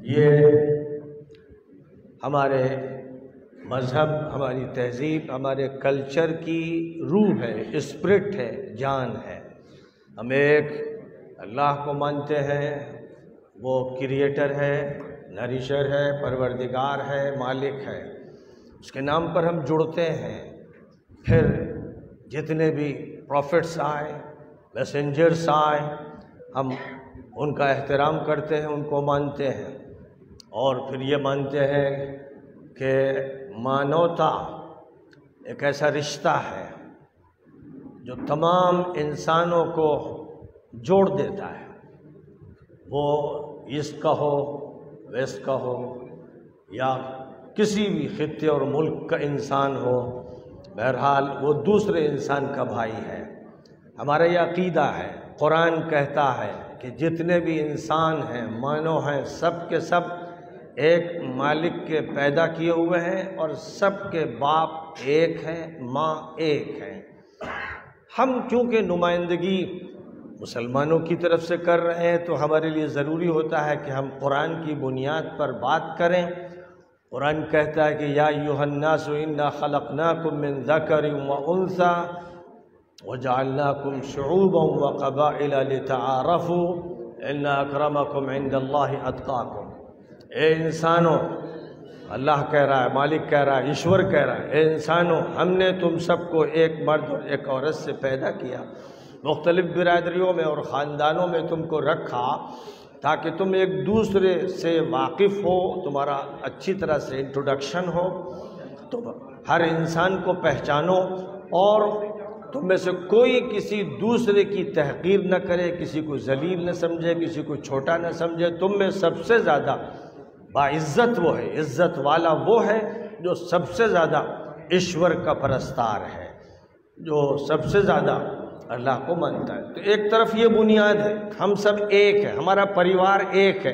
یہ ہمارے مذہب، ہماری تہذیب، ہمارے کلچر کی روح ہے، اسپرٹ ہے، جان ہے۔ ہم ایک اللہ کو مانتے ہیں، وہ کریٹر ہے، نریشر ہے، پروردگار ہے، مالک ہے، اس کے نام پر ہم جڑتے ہیں۔ پھر جتنے بھی پروفٹس آئے، میسنجرس آئے، ہم ان کا احترام کرتے ہیں، ان کو مانتے ہیں، اور پھر یہ مانتے ہیں کہ مانوتا ایک ایسا رشتہ ہے جو تمام انسانوں کو جوڑ دیتا ہے، وہ ایسٹ کا ہو، ویسٹ کا ہو، یا کسی بھی خطے اور ملک کا انسان ہو، بہرحال وہ دوسرے انسان کا بھائی ہے۔ ہمارا یہ عقیدہ ہے، قرآن کہتا ہے کہ جتنے بھی انسان ہیں، مانو ہیں، سب کے سب ایک مالک کے پیدا کیے ہوئے ہیں، اور سب کے باپ ایک ہیں، ماں ایک ہے۔ ہم چونکہ نمائندگی مسلمانوں کی طرف سے کر رہے ہیں تو ہمارے لیے ضروری ہوتا ہے کہ ہم قرآن کی بنیاد پر بات کریں۔ قرآن کہتا ہے کہ یا ایھا الناس انا خلقناکم من ذکر وانثی وجعلناکم شعوبا وقبائل لتعارفوا ان اکرمکم عند اللہ اتقاکم۔ اے انسانوں، اللہ کہہ رہا ہے، مالک کہہ رہا ہے، ایشور کہہ رہا ہے، اے انسانوں، ہم نے تم سب کو ایک مرد اور ایک عورت سے پیدا کیا، مختلف برادریوں میں اور خاندانوں میں تم کو رکھا تاکہ تم ایک دوسرے سے واقف ہو، تمہارا اچھی طرح سے انٹروڈکشن ہو، تم ہر انسان کو پہچانو، اور تم میں سے کوئی کسی دوسرے کی تحقیر نہ کرے، کسی کو ذلیل نہ سمجھے، کسی کو چھوٹا نہ سمجھے۔ تم میں سب سے زیادہ باعزت وہ ہے، عزت والا وہ ہے جو سب سے زیادہ ایشور کا پرستار ہے، جو سب سے زیادہ اللہ کو مانتا ہے۔ تو ایک طرف یہ بنیاد ہے، ہم سب ایک ہیں، ہمارا پریوار ایک ہے،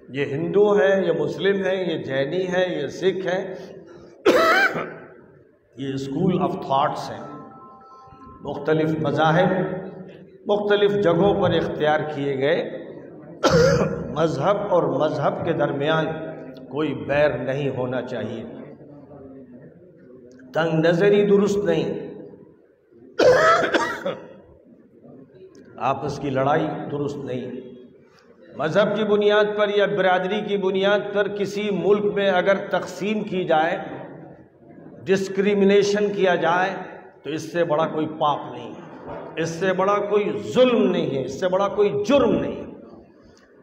یہ ہندو ہے، یہ مسلم ہے، یہ جینی ہے، یہ سکھ ہے، یہ اسکول آف تھاٹس ہیں، مختلف مذاہب مختلف جگہوں پر اختیار کیے گئے۔ مذہب اور مذہب کے درمیان کوئی بیر نہیں ہونا چاہیے، تنگ نظری درست نہیں، آپس کی لڑائی درست نہیں۔ مذہب کی بنیاد پر یا برادری کی بنیاد پر کسی ملک میں اگر تقسیم کی جائے، ڈسکریمنیشن کیا جائے، تو اس سے بڑا کوئی پاپ نہیں ہے، اس سے بڑا کوئی ظلم نہیں ہے، اس سے بڑا کوئی جرم نہیں ہے۔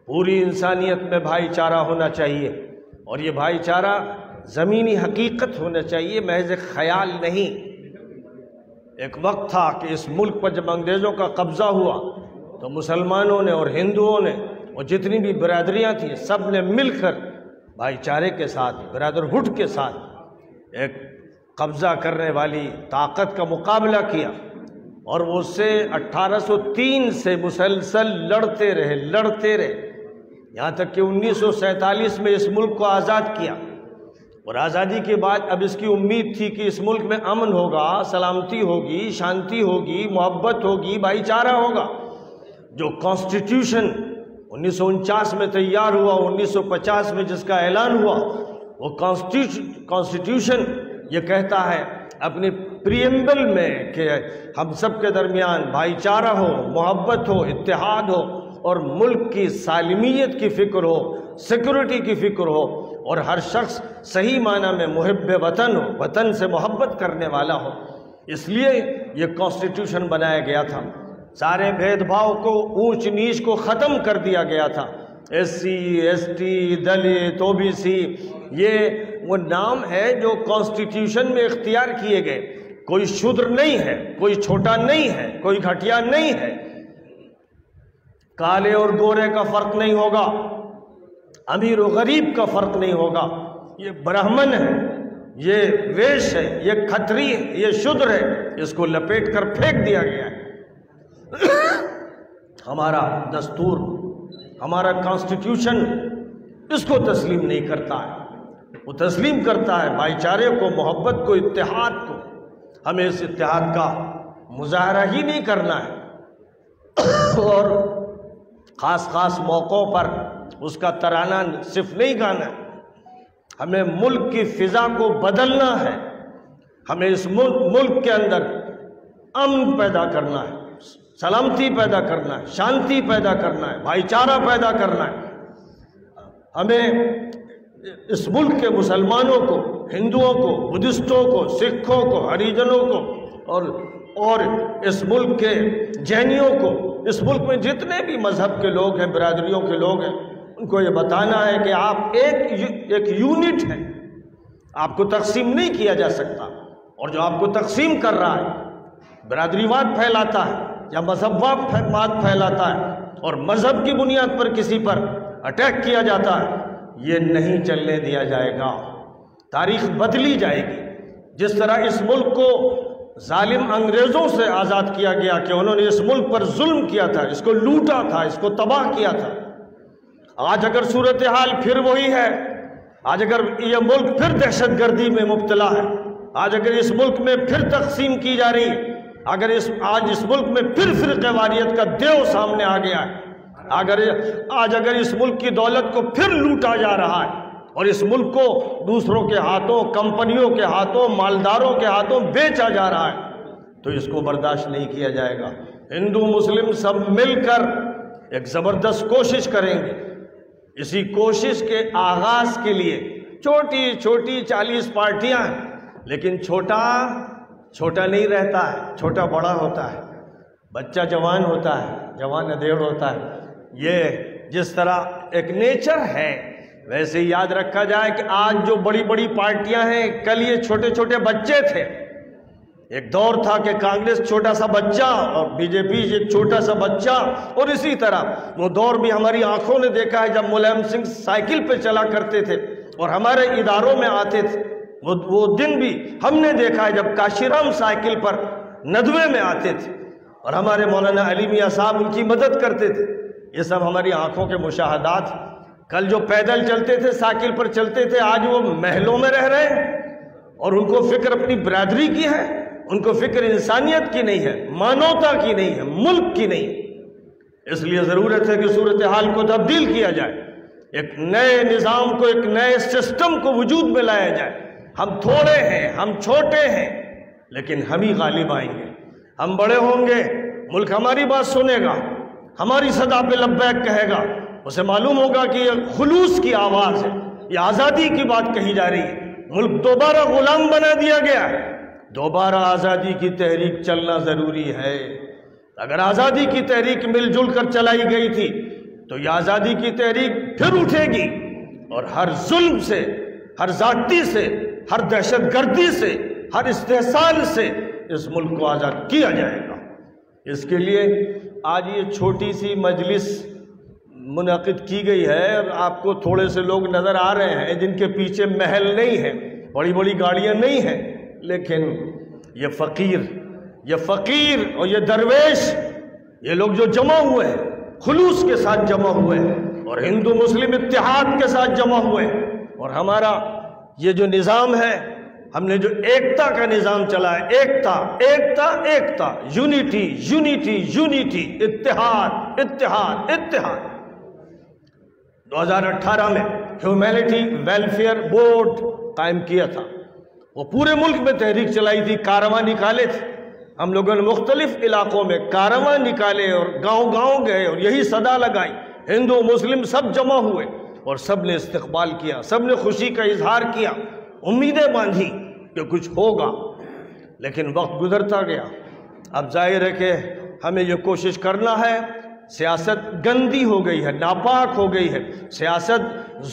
پوری انسانیت میں بھائی چارہ ہونا چاہیے، اور یہ بھائی چارہ زمینی حقیقت ہونا چاہیے، محض خیال نہیں۔ ایک وقت تھا کہ اس ملک پر جب انگریزوں کا قبضہ ہوا تو مسلمانوں نے اور ہندوؤں نے اور جتنی بھی برادریاں تھیں، سب نے مل کر بھائی چارے کے ساتھ، برادرہڈ کے ساتھ ایک قبضہ کرنے والی طاقت کا مقابلہ کیا، اور وہ اس سے 1803 سے مسلسل لڑتے رہے، یہاں تک کہ 1947 میں اس ملک کو آزاد کیا۔ اور آزادی کے بعد اب اس کی امید تھی کہ اس ملک میں امن ہوگا، سلامتی ہوگی، شانتی ہوگی، محبت ہوگی، بھائی چارہ ہوگا۔ جو کانسٹیٹیوشن 1949 میں تیار ہوا، 1950 میں جس کا اعلان ہوا، وہ کانسٹیٹیوشن یہ کہتا ہے اپنی پریمبل میں کہ ہم سب کے درمیان بھائی چارہ ہو، محبت ہو، اتحاد ہو، اور ملک کی سالمیت کی فکر ہو، سیکورٹی کی فکر ہو، اور ہر شخص صحیح معنی میں محب وطن ہو، وطن سے محبت کرنے والا ہو۔ اس لیے یہ کانسٹیٹیوشن بنایا گیا تھا۔ سارے بھید بھاؤ کو، اونچ نیچ کو ختم کر دیا گیا تھا۔ S C, S T, Dalit, O B C, یہ وہ نام ہے جو کانسٹیٹیوشن میں اختیار کیے گئے۔ کوئی شودر نہیں ہے، کوئی چھوٹا نہیں ہے، کوئی گھٹیا نہیں ہے، کالے اور گورے کا فرق نہیں ہوگا، امیر و غریب کا فرق نہیں ہوگا۔ یہ برہمن ہے، یہ ویش ہے، یہ کھتری ہے، یہ شودر ہے، اس کو لپیٹ کر پھینک دیا گیا ہے۔ ہمارا دستور، ہمارا کانسٹیٹیوشن اس کو تسلیم نہیں کرتا ہے، وہ تسلیم کرتا ہے بھائی چارے کو، محبت کو، اتحاد کو۔ ہمیں اس اتحاد کا مظاہرہ ہی نہیں کرنا ہے، اور خاص موقعوں پر اس کا ترانہ صرف نہیں گانا ہے، ہمیں ملک کی فضا کو بدلنا ہے، ہمیں اس ملک کے اندر امن پیدا کرنا ہے، سلامتی پیدا کرنا ہے، شانتی پیدا کرنا ہے، بھائی چارہ پیدا کرنا ہے۔ ہمیں اس ملک کے مسلمانوں کو، ہندوؤں کو، بدھسٹوں کو، سکھوں کو، ہریجنوں کو اور اس ملک کے جینیوں کو، اس ملک میں جتنے بھی مذہب کے لوگ ہیں، برادریوں کے لوگ ہیں، ان کو یہ بتانا ہے کہ آپ ایک یونٹ ہیں، آپ کو تقسیم نہیں کیا جا سکتا، اور جو آپ کو تقسیم کر رہا ہے، برادری واد پھیلاتا ہے یا مذہب واد پھیلاتا ہے اور مذہب کی بنیاد پر کسی پر اٹیک کیا جاتا ہے، یہ نہیں چلنے دیا جائے گا۔ تاریخ بدلی جائے گی۔ جس طرح اس ملک کو ظالم انگریزوں سے آزاد کیا گیا کہ انہوں نے اس ملک پر ظلم کیا تھا، اس کو لوٹا تھا، اس کو تباہ کیا تھا، آج اگر صورتحال پھر وہی ہے، آج اگر یہ ملک پھر دہشت گردی میں مبتلا ہے، آج اگر اس ملک میں پھر تقسیم کی جا رہی ہے، آج اس ملک میں پھر فرقہ واریت کا دیو سامنے آ گیا ہے، آج اگر اس ملک کی دولت کو پھر لوٹا جا رہا ہے اور اس ملک کو دوسروں کے ہاتھوں، کمپنیوں کے ہاتھوں، مالداروں کے ہاتھوں بیچا جا رہا ہے، تو اس کو برداشت نہیں کیا جائے گا۔ ہندو مسلم سب مل کر ایک زبردست کوشش کریں گے۔ اسی کوشش کے آغاز کے لیے چھوٹی چھوٹی 40 پارٹیاں ہیں، لیکن چھوٹا نہیں رہتا ہے، چھوٹا بڑا ہوتا ہے، بچہ جوان ہوتا ہے، جوان ادھیڑ ہوتا ہے۔ یہ جس طرح ایک نیچر ہے، ویسے ہی یاد رکھا جائے کہ آج جو بڑی بڑی پارٹیاں ہیں، کل یہ چھوٹے چھوٹے بچے تھے۔ ایک دور تھا کہ کانگریس چھوٹا سا بچہ اور بی جے پی ایک چھوٹا سا بچہ، اور اسی طرح وہ دور بھی ہماری آنکھوں نے دیکھا ہے جب ملائم سنگھ سائیکل پہ چلا کرتے تھے اور ہمارے اداروں میں آتے تھے، وہ دن بھی ہم نے دیکھا ہے جب کاشی رام سائیکل پر ندوے میں آتے تھے اور ہمارے مولانا علی میاں صاحب ان کی مدد کرتے تھے۔ یہ سب ہماری آنکھوں کے مشاہدات۔ کل جو پیدل چلتے تھے، سائیکل پر چلتے تھے، آج وہ محلوں میں رہ رہے ہیں اور ان کو فکر اپنی برادری کی ہے، ان کو فکر انسانیت کی نہیں ہے، مانوتا کی نہیں ہے، ملک کی نہیں ہے۔ اس لیے ضرورت ہے کہ صورتحال کو تبدیل کیا جائے، ایک نئے نظام کو، ایک نئے سسٹم کو وجود میں لایا جائے۔ ہم تھوڑے ہیں، ہم چھوٹے ہیں، لیکن ہم ہی غالب آئیں گے، ہم بڑے ہوں گے، ملک ہماری بات سنے گا، ہماری صدا پہ لبیک کہے گا، اسے معلوم ہوگا کہ یہ خلوص کی آواز ہے، یہ آزادی کی بات کہی جا رہی ہے، ملک دوبارہ غلام بنا دیا گیا ہے، دوبارہ آزادی کی تحریک چلنا ضروری ہے۔ اگر آزادی کی تحریک مل جل کر چلائی گئی تھی تو یہ آزادی کی تحریک پھر اٹھے گی اور ہر ظلم سے، ہر ذاتی سے، ہر دہشت گردی سے، ہر استحصال سے اس ملک کو آزاد کیا جائے گا۔ اس کے لیے آج یہ چھوٹی سی مجلس منعقد کی گئی ہے، اور آپ کو تھوڑے سے لوگ نظر آ رہے ہیں جن کے پیچھے محل نہیں ہے، بڑی بڑی گاڑیاں نہیں ہیں، لیکن یہ فقیر اور یہ درویش، یہ لوگ جو جمع ہوئے ہیں، خلوص کے ساتھ جمع ہوئے ہیں اور ہندو مسلم اتحاد کے ساتھ جمع ہوئے ہیں، اور ہمارا یہ جو نظام ہے، ہم نے جو ایکتا کا نظام چلا ہے، ایکتا، یونیٹی، اتحاد۔ 2018 میں ہیومینٹی ویلفیئر بورڈ قائم کیا تھا، وہ پورے ملک میں تحریک چلائی تھی، کارواں نکالے تھے، ہم لوگوں نے مختلف علاقوں میں کارواں نکالے اور گاؤں گاؤں گئے اور یہی صدا لگائی، ہندو مسلم سب جمع ہوئے اور سب نے استقبال کیا، سب نے خوشی کا اظہار کیا، امیدیں باندھی کہ کچھ ہوگا، لیکن وقت گزرتا گیا۔ اب ظاہر ہے کہ ہمیں یہ کوشش کرنا ہے، سیاست گندی ہو گئی ہے، ناپاک ہو گئی ہے، سیاست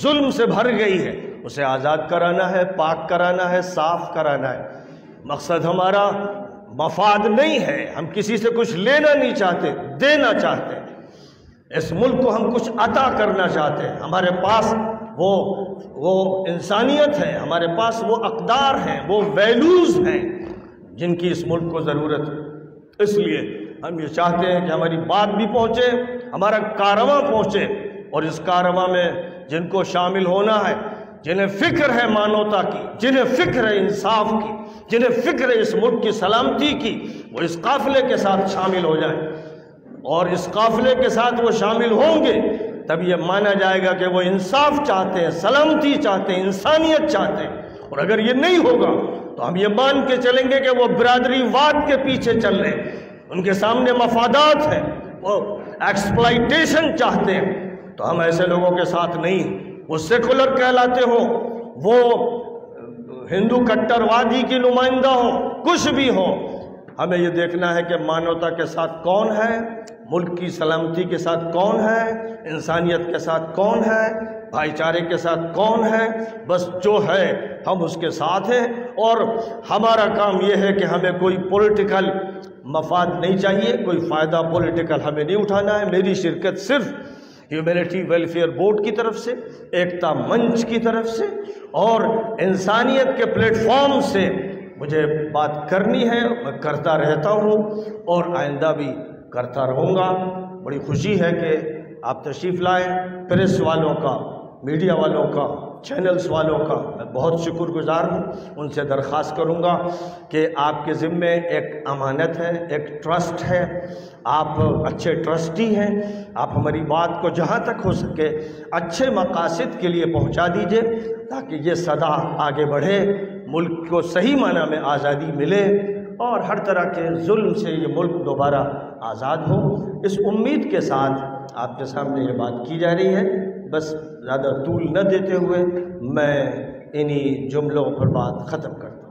ظلم سے بھر گئی ہے، اسے آزاد کرانا ہے، پاک کرانا ہے، صاف کرانا ہے۔ مقصد ہمارا مفاد نہیں ہے، ہم کسی سے کچھ لینا نہیں چاہتے، دینا چاہتے ہیں، اس ملک کو ہم کچھ عطا کرنا چاہتے ہیں، ہمارے پاس وہ انسانیت ہے، ہمارے پاس وہ اقدار ہیں، وہ ویلیوز ہیں جن کی اس ملک کو ضرورت ہے۔ اس لیے ہم یہ چاہتے ہیں کہ ہماری بات بھی پہنچے، ہمارا کارواں پہنچے، اور اس کارواں میں جن کو شامل ہونا ہے، جنہیں فکر ہے مانوتا کی، جنہیں فکر ہے انصاف کی، جنہیں فکر ہے اس ملک کی سلامتی کی، وہ اس قافلے کے ساتھ شامل ہو جائیں، اور اس قافلے کے ساتھ وہ شامل ہوں گے تب یہ مانا جائے گا کہ وہ انصاف چاہتے ہیں، سلامتی چاہتے ہیں، انسانیت چاہتے ہیں۔ اور اگر یہ نہیں ہوگا تو ہم یہ مان کے چلیں گے کہ وہ برادری واد کے پیچھے چل رہے ہیں، ان کے سامنے مفادات ہیں، وہ ایکسپلائٹیشن چاہتے ہیں۔ تو ہم ایسے لوگوں کے ساتھ نہیں، وہ سیکولر کہلاتے ہوں، وہ ہندو کٹر وادی کی نمائندہ ہوں، کچھ بھی ہو، ہمیں یہ دیکھنا ہے کہ مانوتا کے ساتھ کون ہے، ملک کی سلامتی کے ساتھ کون ہے، انسانیت کے ساتھ کون ہے، بھائی چارے کے ساتھ کون ہے۔ بس جو ہے ہم اس کے ساتھ ہیں، اور ہمارا کام یہ ہے کہ ہمیں کوئی پولیٹیکل مفاد نہیں چاہیے، کوئی فائدہ پولیٹیکل ہمیں نہیں اٹھانا ہے۔ میری شرکت صرف ہیومینٹی ویلفیئر بورڈ کی طرف سے، ایکتا منچ کی طرف سے اور انسانیت کے پلیٹ فارم سے مجھے بات کرنی ہے، میں کرتا رہتا ہوں اور آئندہ بھی کرتا رہوں گا۔ بڑی خوشی ہے کہ آپ تشریف لائیں، پریس والوں کا، میڈیا والوں کا، چینلز والوں کا میں بہت شکر گزار ہوں۔ ان سے درخواست کروں گا کہ آپ کے ذمے ایک امانت ہے، ایک ٹرسٹ ہے، آپ اچھے ٹرسٹی ہیں، آپ ہماری بات کو جہاں تک ہو سکے اچھے مقاصد کے لیے پہنچا دیجئے تاکہ یہ صدا آگے بڑھے، ملک کو صحیح معنی میں آزادی ملے اور ہر طرح کے ظلم سے یہ ملک دوبارہ آزاد ہو۔ اس امید کے ساتھ آپ کے سامنے یہ بات کی جا رہی ہے۔ بس زیادہ طول نہ دیتے ہوئے میں انہی جملوں پر بات ختم کرتا ہوں۔